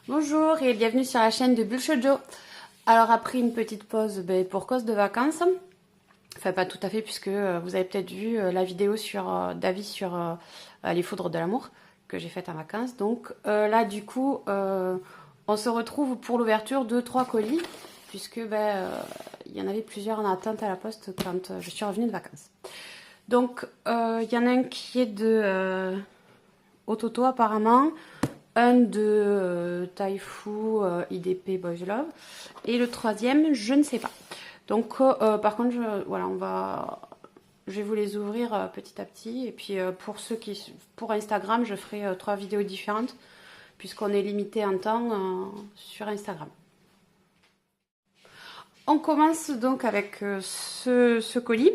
Bonjour et bienvenue sur la chaîne de Bulle Shoujo. Alors après une petite pause pour cause de vacances, enfin pas tout à fait puisque vous avez peut-être vu la vidéo sur d'avis sur les foudres de l'amour que j'ai faite en vacances. Donc là du coup on se retrouve pour l'ouverture de 3 colis puisque il y en avait plusieurs en attente à la poste quand je suis revenue de vacances. Donc il y en a un qui est de Ototo apparemment, un de Taifu IDP Boys Love et le troisième je ne sais pas. Donc par contre je vais vous les ouvrir petit à petit et puis pour Instagram je ferai 3 vidéos différentes puisqu'on est limité en temps sur Instagram. On commence donc avec ce colis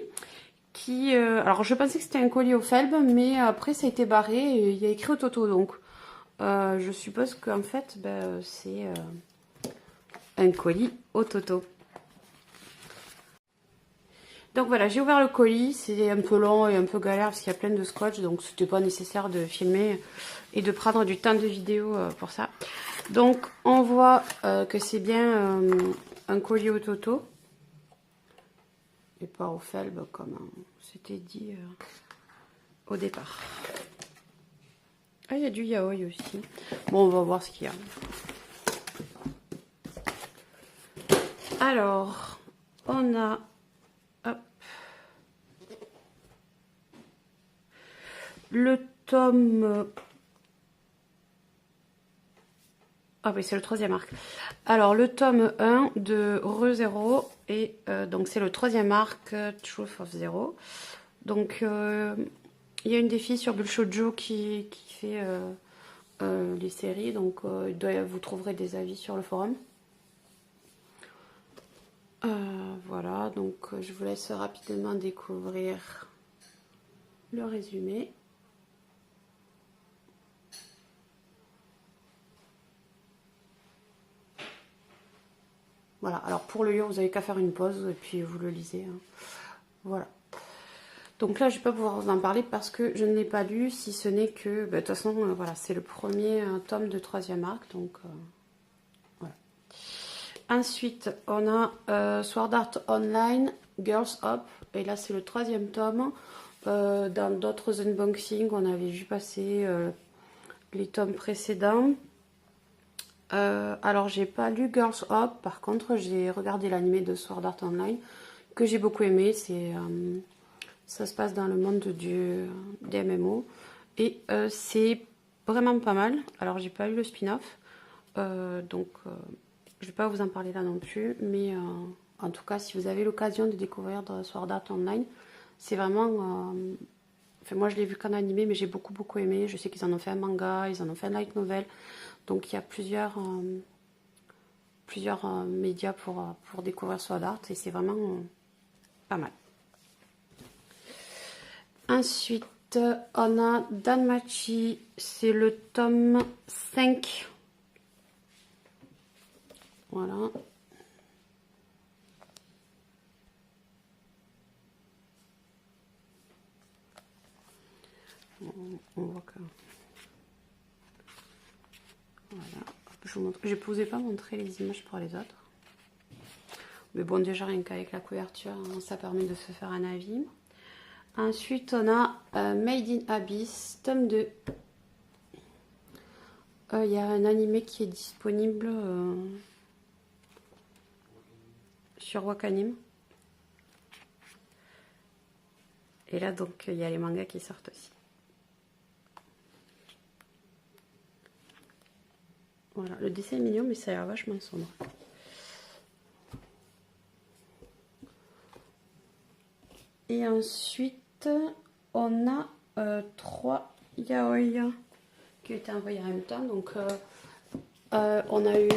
qui alors je pensais que c'était un colis au Felb mais après ça a été barré et il y a écrit Ototo donc je suppose qu'en fait, c'est un colis Ototo. Donc voilà, j'ai ouvert le colis. C'est un peu long et un peu galère parce qu'il y a plein de scotch. Donc c'était pas nécessaire de filmer et de prendre du temps de vidéo pour ça. Donc on voit que c'est bien un colis Ototo. Et pas au Felb comme c'était dit au départ. Ah, il y a du yaoi aussi. Bon, on va voir ce qu'il y a. Alors, on a hop, le tome... Ah oui, c'est le troisième arc. Alors, le tome 1 de ReZero. Et donc, c'est le troisième arc, Truth of Zero. Donc, il y a une des filles sur Bulle Shoujo qui fait les séries. Donc, vous trouverez des avis sur le forum. Voilà, donc je vous laisse rapidement découvrir le résumé. Voilà, alors pour le livre, vous n'avez qu'à faire une pause et puis vous le lisez. Hein. Voilà. Donc là, je ne vais pas pouvoir vous en parler parce que je ne l'ai pas lu, si ce n'est que, de toute façon, voilà, c'est le premier tome de troisième arc, donc voilà. Ensuite, on a Sword Art Online, Girls Up, et là c'est le troisième tome. Dans d'autres unboxings, on avait vu passer les tomes précédents. Alors j'ai pas lu Girls Up, par contre j'ai regardé l'animé de Sword Art Online que j'ai beaucoup aimé. Ça se passe dans le monde des MMO et c'est vraiment pas mal. Alors j'ai pas lu le spin-off, donc je vais pas vous en parler là non plus, mais en tout cas si vous avez l'occasion de découvrir Sword Art Online, c'est vraiment... Enfin, moi je l'ai vu qu'en animé, mais j'ai beaucoup aimé. Je sais qu'ils en ont fait un manga, ils en ont fait un light novel. Donc il y a plusieurs médias pour découvrir Sword Art et c'est vraiment pas mal. Ensuite, on a Danmachi, c'est le tome 5. Voilà. On voit que... Voilà. Je ne posais pas montrer les images pour les autres. Mais bon, déjà, rien qu'avec la couverture, hein, ça permet de se faire un avis. Ensuite, on a Made in Abyss, tome 2. Il y a un animé qui est disponible sur Wakanim. Et là, donc, il y a les mangas qui sortent aussi. Voilà, le dessin est mignon, mais ça a l'air vachement sombre. Et ensuite, on a 3 yaoi qui ont été envoyés en même temps. Donc, on a eu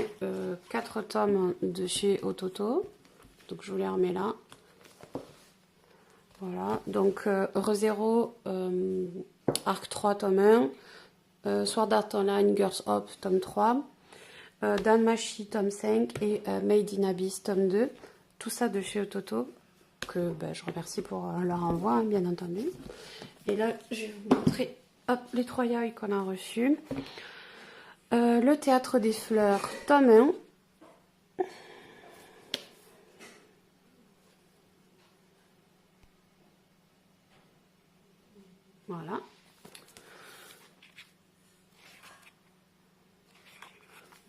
4 tomes de chez Ototo. Donc, je vous les remets là. Voilà, donc ReZero, Arc 3, tome 1. Sword Art Online, Girls Up, tome 3. Danmachi, tome 5. Et Made in Abyss, tome 2. Tout ça de chez Ototo. Que je remercie pour leur envoi, hein, bien entendu. Et là, je vais vous montrer les 3 yaoi qu'on a reçus. Le Théâtre des Fleurs, tome 1. Voilà.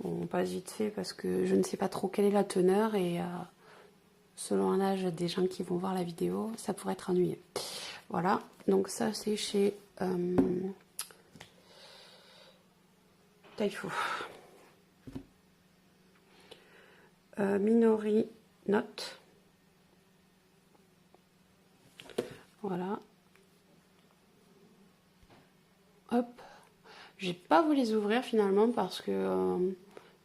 Bon, on passe vite fait parce que je ne sais pas trop quelle est la teneur et selon l'âge des gens qui vont voir la vidéo, ça pourrait être ennuyeux. Voilà, donc ça c'est chez Taifu. Minori Note. Voilà. Hop. J'ai pas voulu les ouvrir finalement parce que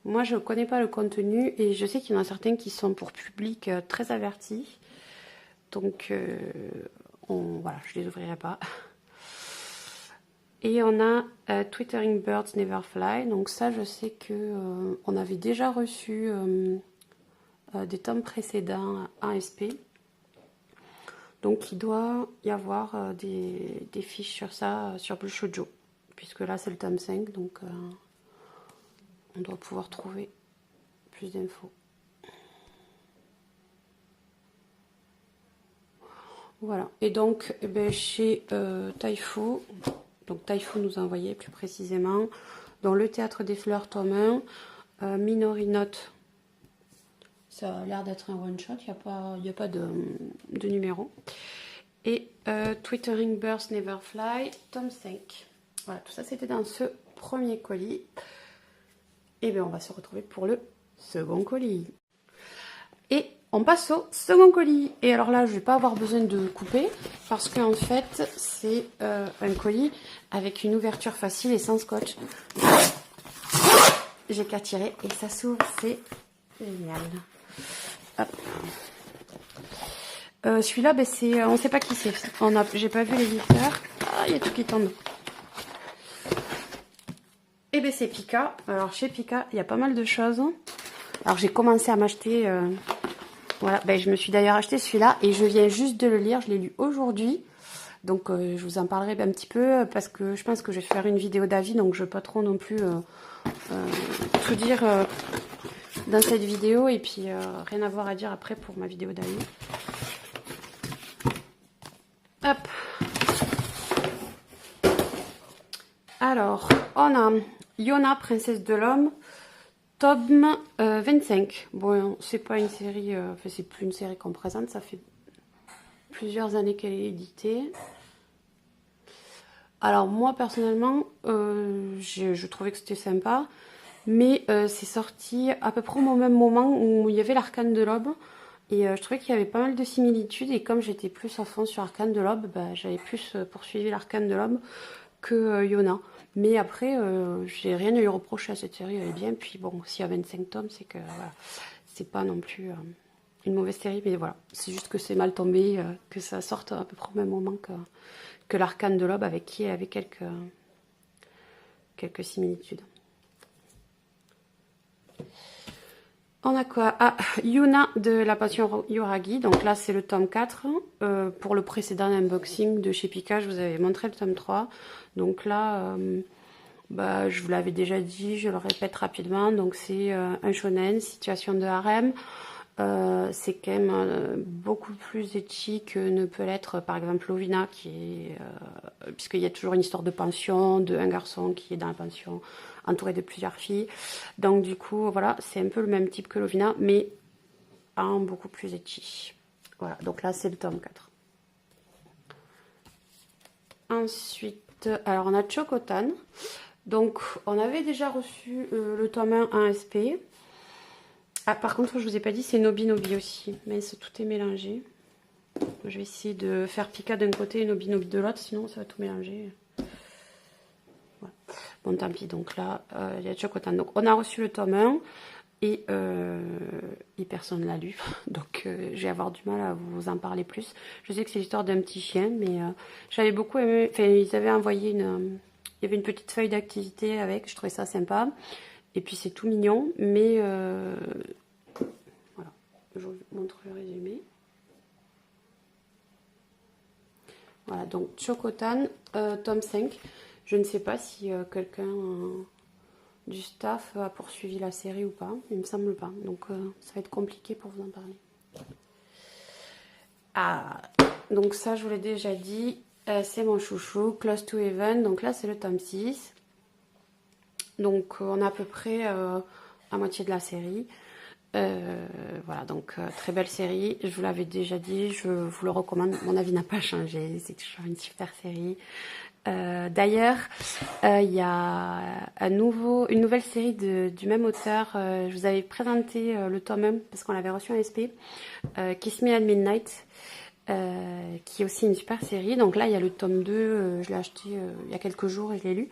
moi je connais pas le contenu et je sais qu'il y en a certains qui sont pour public très averti. Donc voilà, je les ouvrirai pas. Et on a Twittering Birds Never Fly. Donc ça, je sais que on avait déjà reçu des tomes précédents en SP. Donc il doit y avoir des fiches sur ça sur Blue Shoujo. Puisque là, c'est le tome 5. Donc on doit pouvoir trouver plus d'infos. Voilà. Et donc, eh ben, chez Taifu, donc Taifu nous a envoyé plus précisément, dans Le Théâtre des Fleurs, tome 1, Minori Note. Ça a l'air d'être un one-shot, il n'y a pas de numéro. Et Twittering Birds Never Fly, tome 5. Voilà, tout ça c'était dans ce premier colis. Et bien on va se retrouver pour le second colis. Et on passe au second colis. Et alors là, je ne vais pas avoir besoin de couper parce qu'en fait, c'est un colis avec une ouverture facile et sans scotch. J'ai qu'à tirer et ça s'ouvre, c'est génial. Celui-là, ben on ne sait pas qui c'est. J'ai pas vu l'éditeur. Ah, il y a tout qui tombe. Et ben c'est Pika. Alors chez Pika, il y a pas mal de choses. Alors j'ai commencé à m'acheter... Voilà, ben, je me suis d'ailleurs acheté celui-là et je viens juste de le lire, je l'ai lu aujourd'hui. Donc je vous en parlerai un petit peu parce que je pense que je vais faire une vidéo d'avis, donc je ne vais pas trop non plus tout dire dans cette vidéo et puis rien avoir à dire après pour ma vidéo d'avis. Hop. Alors, on a Yona, princesse de l'homme. Tome 25. Bon, c'est pas une série, enfin c'est plus une série qu'on présente, ça fait plusieurs années qu'elle est éditée. Alors moi personnellement, je trouvais que c'était sympa, mais c'est sorti à peu près au même moment où il y avait l'Arcane de l'Aube, et je trouvais qu'il y avait pas mal de similitudes, et comme j'étais plus à fond sur Arcane de l'Aube, bah, j'avais plus poursuivi l'Arcane de l'Aube que Yona. Mais après, j'ai rien à lui reprocher à cette série, elle est bien. Puis bon, s'il y a 25 tomes, c'est que voilà, c'est pas non plus une mauvaise série. Mais voilà, c'est juste que c'est mal tombé, que ça sorte à peu près au même moment que l'Arcane de l'Aube, avec qui il y avait quelques similitudes. On a quoi? Ah, Yuna de la Passion Yoragi. Donc là, c'est le tome 4. Pour le précédent unboxing de chez Pika, je vous avais montré le tome 3. Donc là, bah, je vous l'avais déjà dit, je le répète rapidement. Donc c'est un shonen, situation de harem. C'est quand même beaucoup plus ecchi que ne peut l'être par exemple Lovina, qui est puisqu'il y a toujours une histoire de pension, d'un garçon qui est dans la pension entouré de plusieurs filles. Donc du coup voilà, c'est un peu le même type que Lovina, mais en beaucoup plus ecchi. Voilà, donc là c'est le tome 4. Ensuite, alors on a Chocotan. Donc on avait déjà reçu le tome 1 en SP. Ah, par contre, je vous ai pas dit, c'est Nobi Nobi aussi. Mais tout est mélangé. Je vais essayer de faire Pika d'un côté et Nobi Nobi de l'autre, sinon ça va tout mélanger. Voilà. Bon, tant pis. Donc là, il y a Chocotan. Donc on a reçu le tome 1 et personne ne l'a lu. Donc je vais avoir du mal à vous en parler plus. Je sais que c'est l'histoire d'un petit chien, mais j'avais beaucoup aimé. Enfin, ils avaient envoyé il y avait une petite feuille d'activité avec. Je trouvais ça sympa. Et puis c'est tout mignon, mais voilà, je vous montre le résumé. Voilà, donc Chocotan, tome 5. Je ne sais pas si quelqu'un du staff a poursuivi la série ou pas. Il me semble pas. Donc ça va être compliqué pour vous en parler. Ah, donc ça je vous l'ai déjà dit. C'est mon chouchou, Close to Heaven. Donc là c'est le tome 6. Donc on a à peu près à moitié de la série. Voilà, donc très belle série. Je vous l'avais déjà dit, je vous le recommande. Mon avis n'a pas changé. C'est toujours une super série. D'ailleurs, il y a une nouvelle série du même auteur. Je vous avais présenté le tome 1 parce qu'on l'avait reçu en SP. Kiss Me at Midnight. Qui est aussi une super série. Donc là, il y a le tome 2, je l'ai acheté il y a quelques jours et je l'ai lu.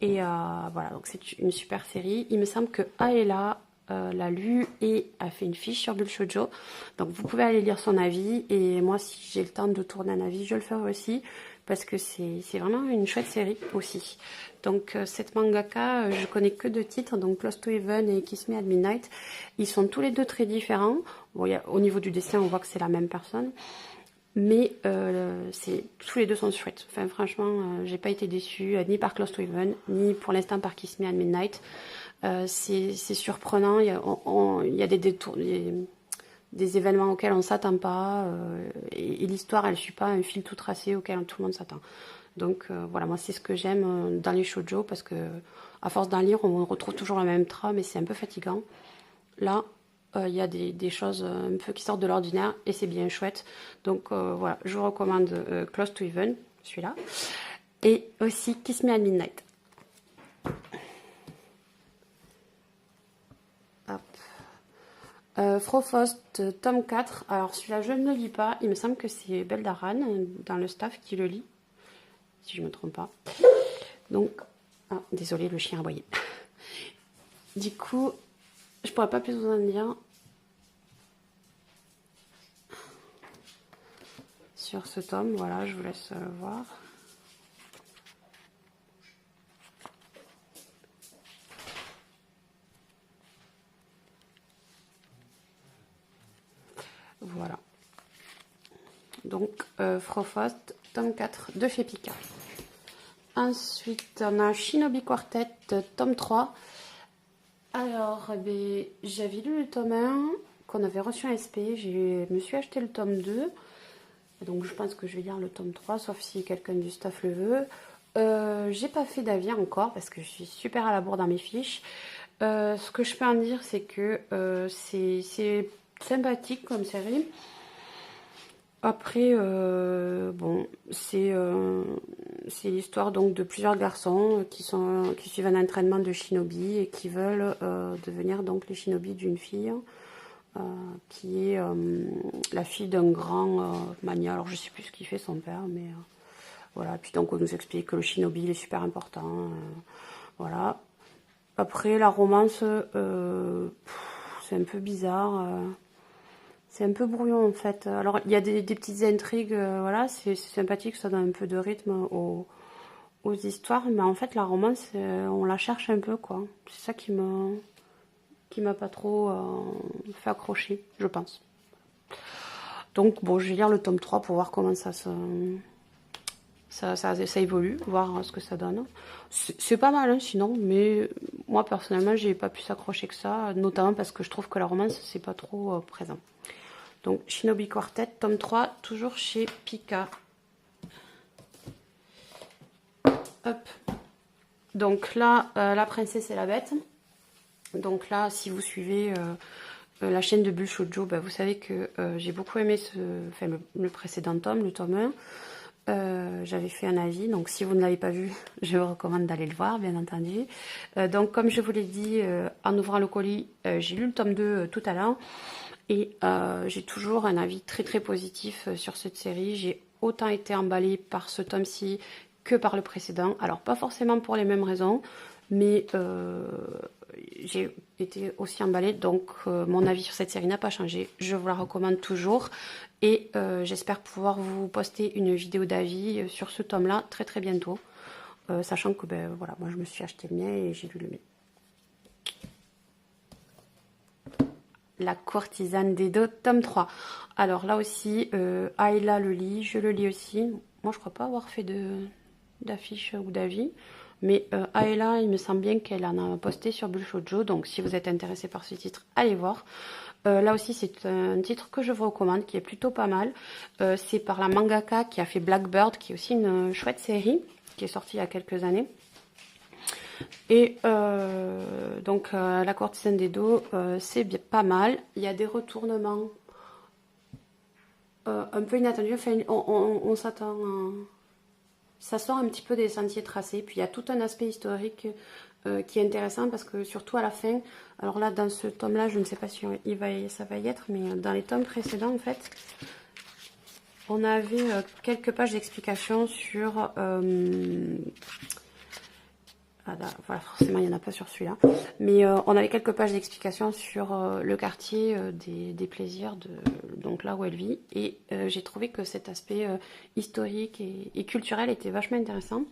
Et voilà, donc c'est une super série. Il me semble que Aela l'a lu et a fait une fiche sur Bull Shoujo. Donc vous pouvez aller lire son avis. Et moi, si j'ai le temps de tourner un avis, je le ferai aussi. Parce que c'est vraiment une chouette série aussi. Donc cette mangaka, je connais que 2 titres, donc Close to Heaven et Kiss Me at Midnight. Ils sont tous les 2 très différents. Bon, au niveau du dessin, on voit que c'est la même personne. Mais tous les 2 sont chouettes. Enfin, franchement, j'ai pas été déçue ni par Close to Heaven, ni pour l'instant par Kiss Me at Midnight. C'est surprenant. Il y a des détours, des événements auxquels on s'attend pas. Et l'histoire, elle suit pas un fil tout tracé auquel tout le monde s'attend. Donc voilà, moi c'est ce que j'aime dans les shoujo parce que à force d'en lire, on retrouve toujours la même trame et c'est un peu fatigant. Là, il y a des choses un peu qui sortent de l'ordinaire et c'est bien chouette. Donc voilà, je vous recommande Close to Heaven, celui-là. Et aussi Kiss Me at Midnight. Frofost, tome 4. Alors celui-là, je ne le lis pas. Il me semble que c'est Beldaran dans le staff qui le lit. Si je ne me trompe pas. Donc, désolé, le chien a aboyé. Du coup, je pourrais pas plus vous en dire. Sur ce tome, voilà, je vous laisse voir. Voilà. Donc, Frofost, tome 4 de chez Pika. Ensuite, on a Shinobi Quartet, tome 3. Alors, j'avais lu le tome 1 qu'on avait reçu en SP. Je me suis acheté le tome 2. Donc, je pense que je vais lire le tome 3, sauf si quelqu'un du staff le veut. J'ai pas fait d'avis encore parce que je suis super à la bourre dans mes fiches. Ce que je peux en dire, c'est que c'est sympathique comme série. Après, bon, c'est l'histoire donc de plusieurs garçons qui suivent un entraînement de shinobi et qui veulent devenir donc les shinobi d'une fille qui est la fille d'un grand mania. Alors je sais plus ce qu'il fait son père, mais voilà. Puis donc on nous explique que le shinobi il est super important. Voilà. Après la romance, c'est un peu bizarre. C'est un peu brouillon en fait. Alors il y a des petites intrigues, voilà, c'est sympathique, ça donne un peu de rythme aux histoires, mais en fait la romance, on la cherche un peu quoi. C'est ça qui m'a pas trop fait accrocher, je pense. Donc bon, je vais lire le tome 3 pour voir comment ça évolue, voir ce que ça donne. C'est pas mal hein, sinon, mais moi personnellement j'ai pas pu s'accrocher que ça, notamment parce que je trouve que la romance c'est pas trop présent. Donc, Shinobi Quartet, tome 3, toujours chez Pika. Hop. Donc là, la princesse et la bête. Donc là, si vous suivez la chaîne de Bull Shoujo, vous savez que j'ai beaucoup aimé le précédent tome, le tome 1. J'avais fait un avis, donc si vous ne l'avez pas vu, je vous recommande d'aller le voir, bien entendu. Donc, comme je vous l'ai dit, en ouvrant le colis, j'ai lu le tome 2 tout à l'heure. Et j'ai toujours un avis très très positif sur cette série. J'ai autant été emballée par ce tome-ci que par le précédent. Alors pas forcément pour les mêmes raisons, mais j'ai été aussi emballée. Donc mon avis sur cette série n'a pas changé. Je vous la recommande toujours. Et j'espère pouvoir vous poster une vidéo d'avis sur ce tome-là très très bientôt. Sachant que voilà, moi je me suis acheté le mien et j'ai lu le mien. La courtisane d'Edo, tome 3. Alors là aussi, Ayla le lit, je le lis aussi. Moi, je crois pas avoir fait d'affiche ou d'avis. Mais Aela, il me semble bien qu'elle en a posté sur Bull Shoujo, donc si vous êtes intéressé par ce titre, allez voir. Là aussi, c'est un titre que je vous recommande, qui est plutôt pas mal. C'est par la mangaka qui a fait Blackbird, qui est aussi une chouette série, qui est sortie il y a quelques années. Et donc, La courtisane des dos, c'est pas mal. Il y a des retournements un peu inattendus. Enfin, on s'attend... ça sort un petit peu des sentiers tracés. Puis il y a tout un aspect historique qui est intéressant parce que surtout à la fin, alors là dans ce tome-là, je ne sais pas si ça va y être, mais dans les tomes précédents en fait, on avait quelques pages d'explications sur... ah là, voilà, forcément, il n'y en a pas sur celui-là. Mais on avait quelques pages d'explications sur le quartier des plaisirs, donc là où elle vit. Et j'ai trouvé que cet aspect historique et culturel était vachement intéressant.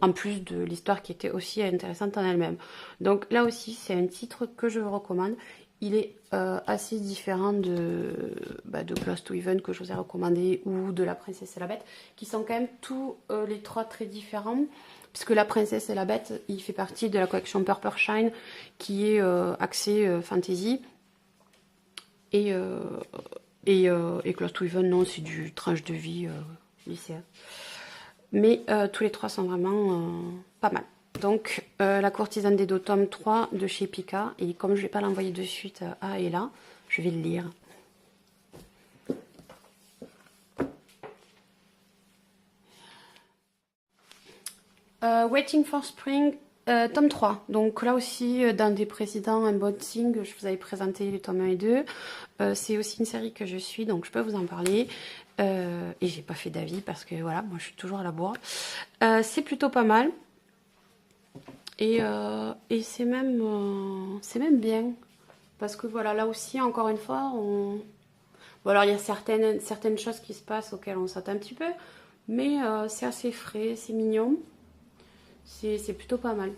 En plus de l'histoire qui était aussi intéressante en elle-même. Donc là aussi, c'est un titre que je vous recommande. Il est assez différent de Close to Heaven que je vous ai recommandé ou de La Princesse et la Bête, qui sont quand même tous les trois très différents. Puisque La Princesse et la Bête, il fait partie de la collection Purple Shine, qui est axée fantasy. Et Close to Heaven, non, c'est du tranche de vie lycéen. Mais tous les trois sont vraiment pas mal. Donc, La courtisane des dos, tome 3 de chez Pika. Et comme je ne vais pas l'envoyer de suite à Ella, je vais le lire. Waiting for Spring, tome 3. Donc là aussi, dans des précédents unboxing, je vous avais présenté les tomes 1 et 2. C'est aussi une série que je suis, donc je peux vous en parler. Et j'ai pas fait d'avis parce que voilà, moi je suis toujours à la bourre. C'est plutôt pas mal. Et c'est même bien. Parce que voilà, là aussi, encore une fois, bon, alors il y a certaines choses qui se passent auxquelles on s'attend un petit peu. Mais c'est assez frais, c'est mignon. C'est plutôt pas mal.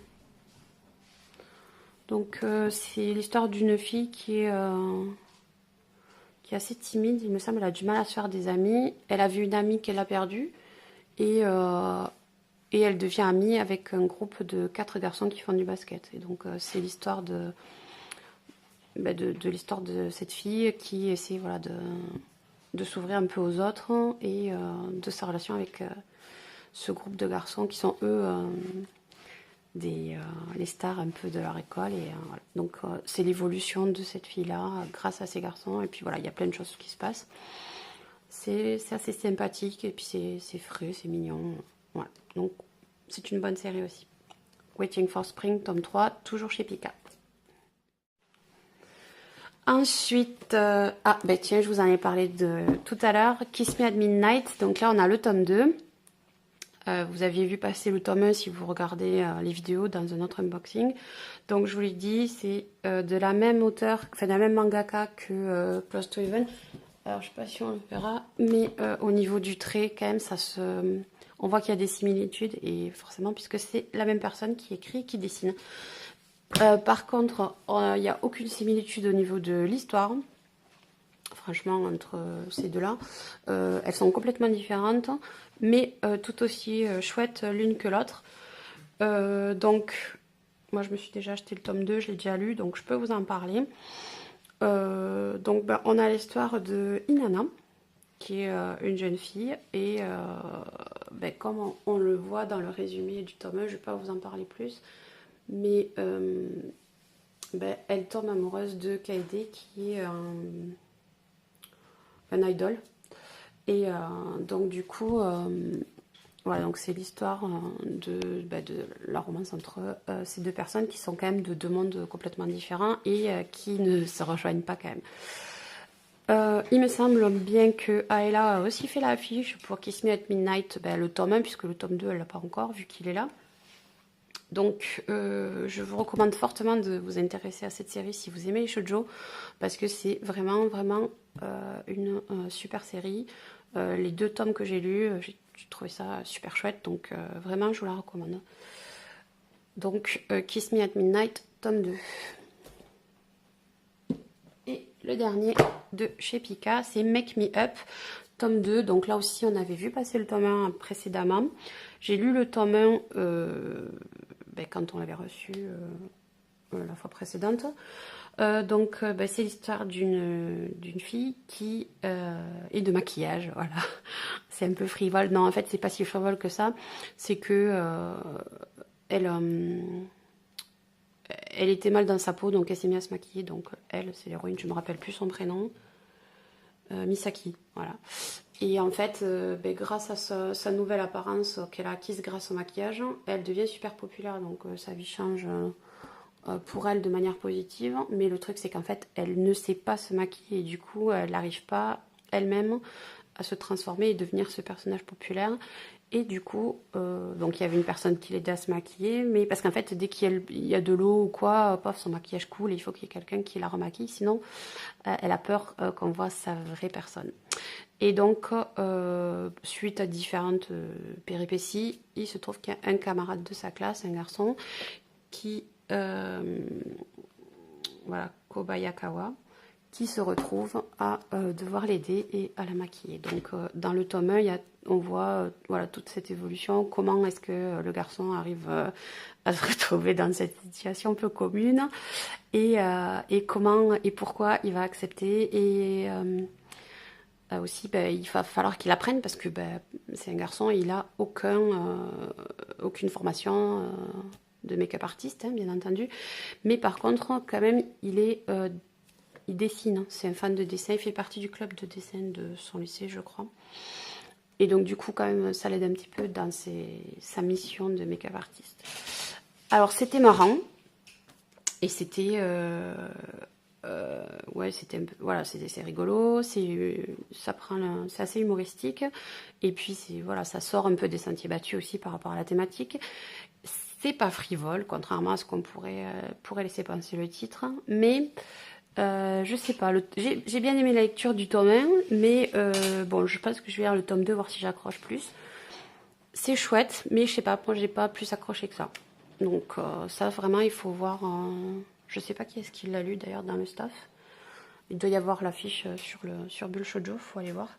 Donc c'est l'histoire d'une fille qui est assez timide. Il me semble qu'elle a du mal à se faire des amis. Elle a vu une amie qu'elle a perdue. Et elle devient amie avec un groupe de 4 garçons qui font du basket. Et donc c'est l'histoire de l'histoire de cette fille qui essaie voilà, de s'ouvrir un peu aux autres et de sa relation avec ce groupe de garçons qui sont eux les stars un peu de leur école. Et voilà. Donc c'est l'évolution de cette fille-là grâce à ces garçons. Et puis voilà, il y a plein de choses qui se passent. C'est assez sympathique et puis c'est frais, c'est mignon. Voilà. Donc c'est une bonne série aussi. Waiting for Spring, tome 3, toujours chez Pika. Ensuite, tiens, je vous en ai parlé tout à l'heure, Kiss Me at Midnight. Donc là, on a le tome 2. Vous aviez vu passer le tome 1 si vous regardez les vidéos dans un autre unboxing. Donc je vous l'ai dit, c'est de la même auteur, enfin de la même mangaka que Close to Heaven. Alors je sais pas si on le verra, mais au niveau du trait, quand même, on voit qu'il y a des similitudes, et forcément, puisque c'est la même personne qui écrit et qui dessine. Par contre, il n'y a aucune similitude au niveau de l'histoire. Franchement, entre ces deux-là, elles sont complètement différentes, mais tout aussi chouettes l'une que l'autre. Donc, moi, je me suis déjà acheté le tome 2, je l'ai déjà lu, donc je peux vous en parler. Donc, on a l'histoire de Inanna, qui est une jeune fille, et comme on le voit dans le résumé du tome 1, je ne vais pas vous en parler plus, mais elle tombe amoureuse de Kaede, qui est un idol. Et donc du coup, voilà, donc c'est l'histoire de la romance entre ces deux personnes qui sont quand même de deux mondes complètement différents et qui ne se rejoignent pas quand même. Il me semble bien que Aela a aussi fait l'affiche pour Kiss Me at Midnight, le tome 1, puisque le tome 2 elle l'a pas encore vu qu'il est là. Donc je vous recommande fortement de vous intéresser à cette série si vous aimez les shoujo, parce que c'est vraiment une super série. Les 2 tomes que j'ai lus, j'ai trouvé ça super chouette, donc vraiment je vous la recommande. Donc Kiss Me at Midnight, tome 2. Et le dernier de chez Pika, c'est Make Me Up, tome 2. Donc là aussi on avait vu passer le tome 1 précédemment. J'ai lu le tome 1 ben, quand on l'avait reçu la fois précédente. Ben, c'est l'histoire d'une fille qui est de maquillage, voilà. C'est un peu frivole. Non, en fait, c'est pas si frivole que ça. C'est que elle, elle était mal dans sa peau, donc elle s'est mise à se maquiller. Donc elle, c'est l'héroïne, je me rappelle plus son prénom. Misaki, voilà. Et en fait, ben, grâce à sa nouvelle apparence qu'elle a acquise grâce au maquillage, elle devient super populaire. Donc sa vie change pour elle de manière positive. Mais le truc, c'est qu'en fait, elle ne sait pas se maquiller. Et du coup, elle n'arrive pas elle-même à se transformer et devenir ce personnage populaire. Et du coup, donc il y avait une personne qui l'aidait à se maquiller, mais parce qu'en fait, dès qu'il y a de l'eau ou quoi, paf, son maquillage coule et il faut qu'il y ait quelqu'un qui la remaquille, sinon elle a peur qu'on voit sa vraie personne. Et donc, suite à différentes péripéties, il se trouve qu'il y a un camarade de sa classe, un garçon, qui, voilà, Kobayakawa, qui se retrouve à devoir l'aider et à la maquiller. Donc dans le tome 1, on voit voilà, toute cette évolution, comment est-ce que le garçon arrive à se retrouver dans cette situation peu commune et comment et pourquoi il va accepter et aussi ben, il va falloir qu'il apprenne parce que ben, c'est un garçon, il n'a aucune formation de make-up artiste, hein, bien entendu, mais par contre quand même il dessine, c'est un fan de dessin, il fait partie du club de dessin de son lycée, je crois. Et donc, du coup, quand même, ça l'aide un petit peu dans sa mission de make-up artiste. Alors, c'était marrant. Et c'était... ouais, c'était un peu... Voilà, c'est rigolo. C'est assez humoristique. Et puis, voilà, ça sort un peu des sentiers battus aussi par rapport à la thématique. C'est pas frivole, contrairement à ce qu'on pourrait laisser penser le titre. Mais... je sais pas, j'ai bien aimé la lecture du tome 1, mais bon, je pense que je vais lire le tome 2, voir si j'accroche plus. C'est chouette, mais je sais pas, moi j'ai pas plus accroché que ça. Donc ça vraiment il faut voir, je sais pas qui est-ce qui l'a lu d'ailleurs dans le staff. Il doit y avoir l'affiche sur Bulle Shoujo, faut aller voir.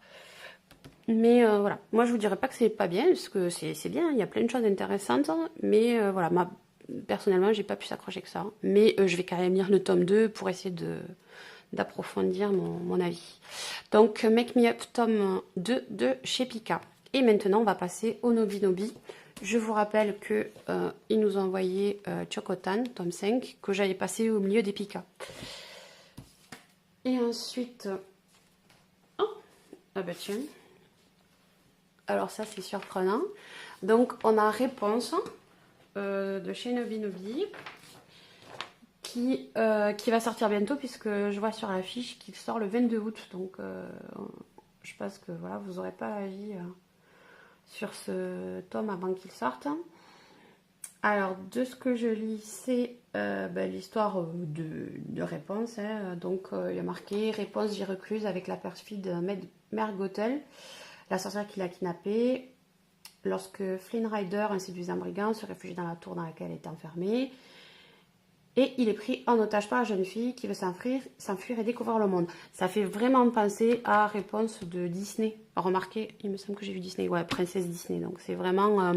Mais voilà, moi je vous dirais pas que c'est pas bien, parce que c'est bien, il y a plein de choses intéressantes, mais voilà, personnellement j'ai pas pu s'accrocher que ça. Mais je vais quand même lire le tome 2 pour essayer d'approfondir mon avis. Donc Make Me Up tome 2 de chez Pika. Et maintenant on va passer au Nobi Nobi. Je vous rappelle que ils nous ont envoyé Chocotan, tome 5, que j'avais passé au milieu des Pika. Et ensuite... Oh, ah bah tiens. Alors ça c'est surprenant. Donc on a Réponse de chez Nobi Nobi qui va sortir bientôt puisque je vois sur l'affiche qu'il sort le 22 août. Donc je pense que voilà, vous n'aurez pas l'avis sur ce tome avant qu'il sorte. Alors de ce que je lis, c'est l'histoire de Réponse. Hein. Donc il y a marqué Réponse vit recluse avec la perfide Mère Gothel, la sorcière qui l'a kidnappée. Lorsque Flynn Rider, un séduisant brigand, se réfugie dans la tour dans laquelle elle est enfermée. Et il est pris en otage par la jeune fille qui veut s'enfuir et découvrir le monde. Ça fait vraiment penser à Réponse de Disney. Remarquez, il me semble que j'ai vu Disney. Ouais, Princesse Disney. Donc c'est vraiment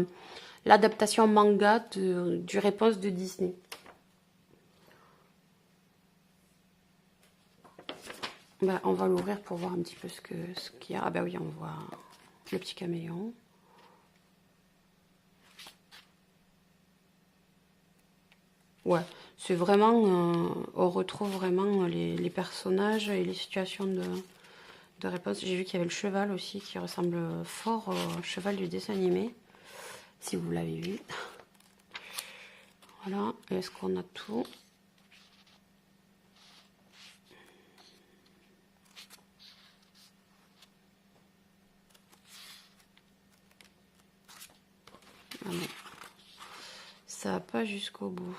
l'adaptation manga du Réponse de Disney. Ben, on va l'ouvrir pour voir un petit peu ce qu'il y a. Ah ben oui, on voit le petit caméléon. Ouais, c'est vraiment, on retrouve vraiment les personnages et les situations de Réponse. J'ai vu qu'il y avait le cheval aussi qui ressemble fort au cheval du dessin animé, si vous l'avez vu. Voilà, est-ce qu'on a tout? Ah non, ça va pas jusqu'au bout.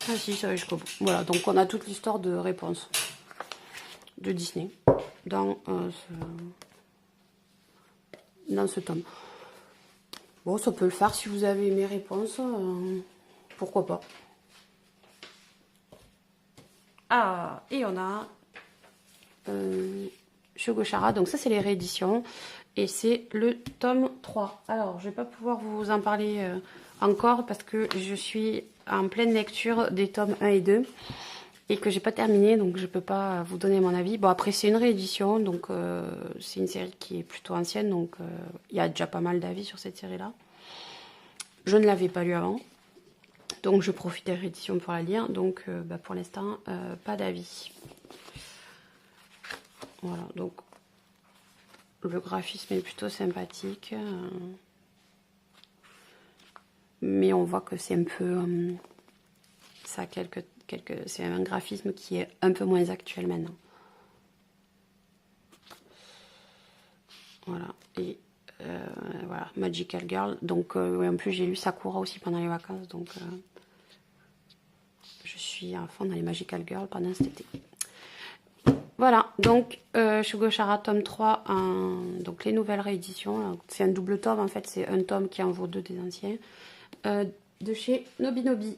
Ah si, ça va jusqu'au bout. Voilà, donc on a toute l'histoire de Réponse de Disney dans ce tome. Bon, ça peut le faire si vous avez aimé Réponse, pourquoi pas. Ah, et on a Shogoshara, donc ça c'est les rééditions. et c'est le tome 3. Alors, je vais pas pouvoir vous en parler encore parce que je suis en pleine lecture des tomes 1 et 2 et que j'ai pas terminé, donc je peux pas vous donner mon avis. Bon, après, c'est une réédition, donc c'est une série qui est plutôt ancienne, donc il y a déjà pas mal d'avis sur cette série-là. Je ne l'avais pas lu avant, donc je profite des rééditions pour la lire, donc pour l'instant, pas d'avis. Voilà, donc le graphisme est plutôt sympathique, mais on voit que c'est un peu... ça a c'est un graphisme qui est un peu moins actuel maintenant. Voilà, et voilà, Magical Girl. Donc, ouais, en plus, j'ai lu Sakura aussi pendant les vacances, donc je suis à fond dans les Magical Girl pendant cet été. Voilà, donc Shugochara tome 3, donc les nouvelles rééditions. C'est un double tome, en fait, c'est un tome qui en vaut deux des anciens, de chez Nobinobi.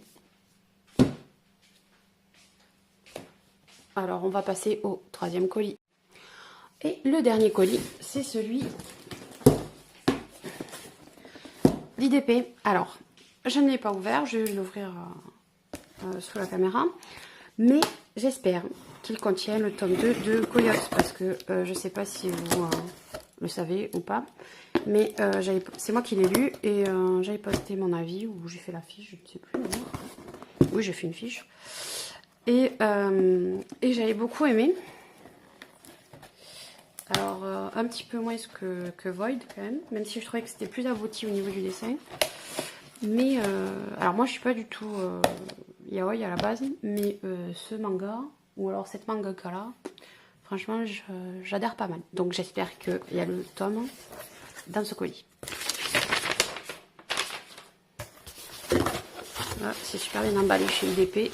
Alors, on va passer au troisième colis. Et le dernier colis, c'est celui d'IDP. Alors, je ne l'ai pas ouvert, je vais l'ouvrir sous la caméra, mais j'espère qu'il contient le tome 2 de Coyote, parce que je ne sais pas si vous le savez ou pas, mais c'est moi qui l'ai lu et j'avais posté mon avis, ou j'ai fait la fiche, je ne sais plus. Oui, j'ai fait une fiche. Et j'avais beaucoup aimé. Alors, un petit peu moins que Void quand même si je trouvais que c'était plus abouti au niveau du dessin. Mais, alors moi je suis pas du tout yaoi à la base, mais ce manga, ou alors cette mangaka là, franchement j'adhère pas mal. Donc j'espère qu'il y a le tome dans ce colis. Voilà, c'est super bien emballé chez IDP.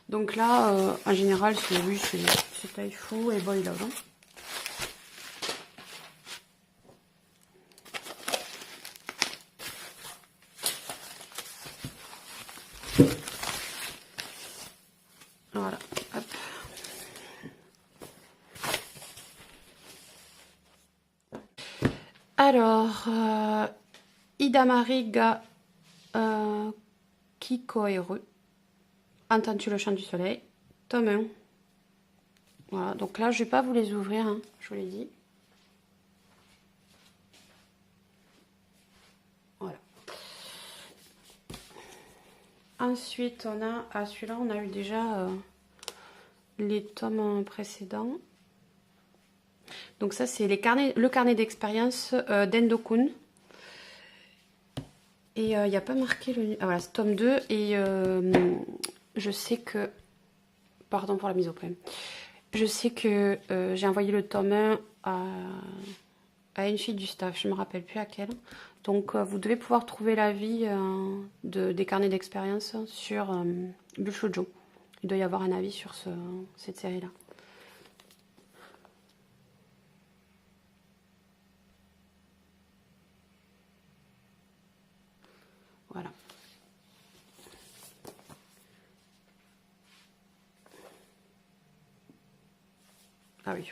Donc là, en général, c'est Taifu et Boy Love. Voilà, hop. Alors, Idamari ga Kikoeru. Entends-tu le chant du soleil, tome 1. Voilà, donc là, je vais pas vous les ouvrir, hein, je vous l'ai dit. Voilà. Ensuite, on a, à celui-là, on a eu déjà les tomes précédents. Donc ça, c'est le carnet d'expérience d'Endo-kun. Et il n'y a pas marqué le... Ah voilà, c'est tome 2. Et je sais que... Pardon pour la mise au point. Je sais que j'ai envoyé le tome 1 à une fille du staff. Je ne me rappelle plus à quelle. Donc vous devez pouvoir trouver l'avis des carnets d'expérience sur Bushojo. Il doit y avoir un avis sur cette série-là. Voilà. Ah oui.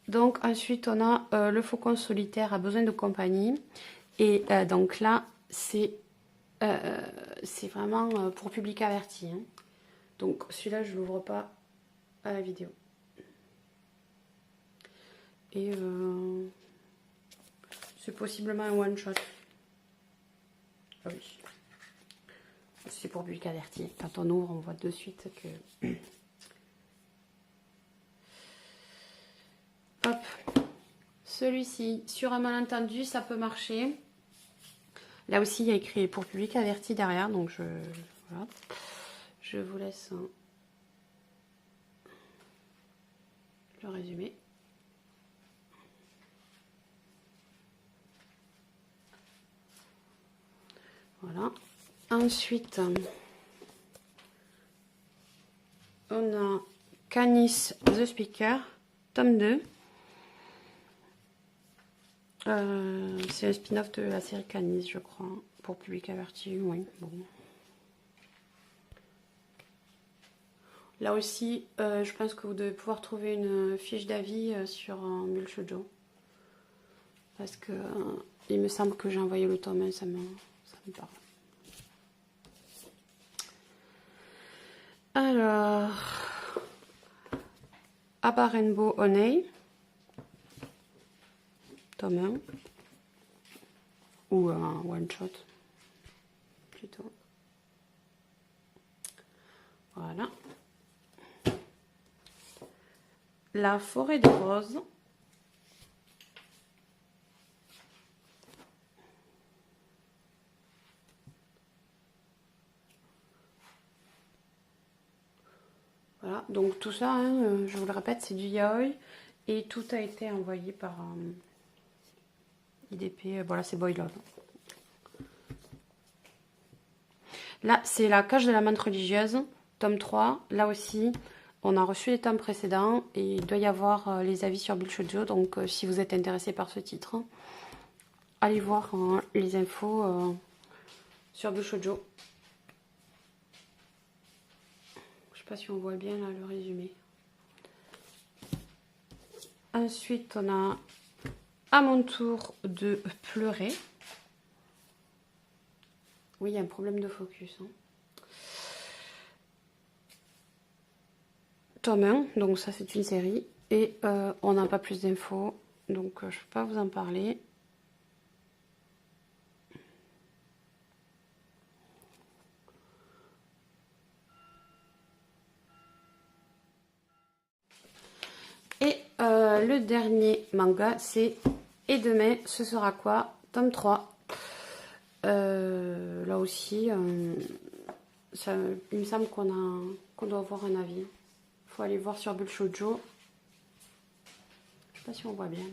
Donc ensuite on a le faucon solitaire a besoin de compagnie. Et donc là c'est vraiment pour public averti. Hein. Donc celui-là je ne l'ouvre pas à la vidéo. Et c'est possiblement un one shot. Ah oui. C'est pour public averti. Quand on ouvre, on voit de suite que... Hop. Celui-ci, sur un malentendu, ça peut marcher. Là aussi, il y a écrit pour public averti derrière. Donc, voilà. Je vous laisse le résumé. Voilà. Ensuite, on a Canis the Speaker, tome 2. C'est un spin-off de la série Canis, je crois, pour public averti, oui, bon. Là aussi, je pense que vous devez pouvoir trouver une fiche d'avis sur Bulle Shoujo. Parce que il me semble que j'ai envoyé le tome 1, ça me parle. Alors, Abba Rainbow Honey, tome 1, ou un one-shot, plutôt. Voilà. La forêt de roses. Voilà, donc tout ça, hein, je vous le répète, c'est du yaoi. Et tout a été envoyé par IDP, voilà, c'est Boy Love. Là, c'est la cage de la menthe religieuse, tome 3. Là aussi, on a reçu les tomes précédents et il doit y avoir les avis sur Bulle Shoujo. Donc, si vous êtes intéressé par ce titre, allez voir les infos sur Bulle Shoujo. Je sais pas si on voit bien là le résumé. Ensuite, on a à mon tour de pleurer. Oui, il y a un problème de focus. Hein. Tome 1, donc ça c'est une série. Et on n'a pas plus d'infos, donc je ne peux pas vous en parler. Et le dernier manga, c'est Et demain, ce sera quoi? Tome 3. Là aussi, ça, il me semble qu'on doit avoir un avis. Il faut aller voir sur Bulle Shoujo. Je sais pas si on voit bien.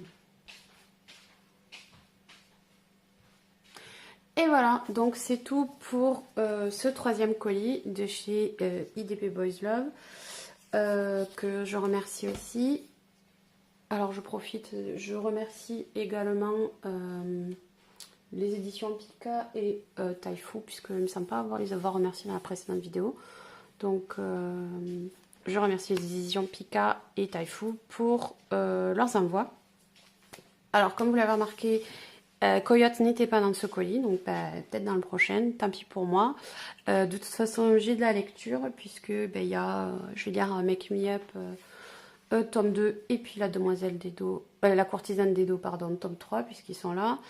Et voilà, donc c'est tout pour ce troisième colis de chez IDP Boys Love. Que je remercie aussi. Alors je profite, je remercie également les éditions Pika et Taifu, puisque il ne me semble pas les avoir remerciés dans la précédente vidéo. Donc je remercie les éditions Pika et Taifu pour leurs envois. Alors comme vous l'avez remarqué, Coyote n'était pas dans ce colis, donc peut-être dans le prochain, tant pis pour moi. De toute façon, j'ai de la lecture, puisque y a, je vais lire Make Me Up, tome 2, et puis la demoiselle d'Edo, la courtisane d'Edo, pardon, tome 3, puisqu'ils sont là.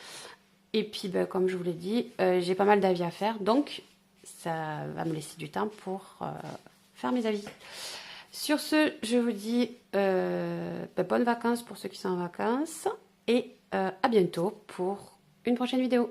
Et puis, comme je vous l'ai dit, j'ai pas mal d'avis à faire, donc ça va me laisser du temps pour faire mes avis. Sur ce, je vous dis bonnes vacances pour ceux qui sont en vacances, et à bientôt pour une prochaine vidéo.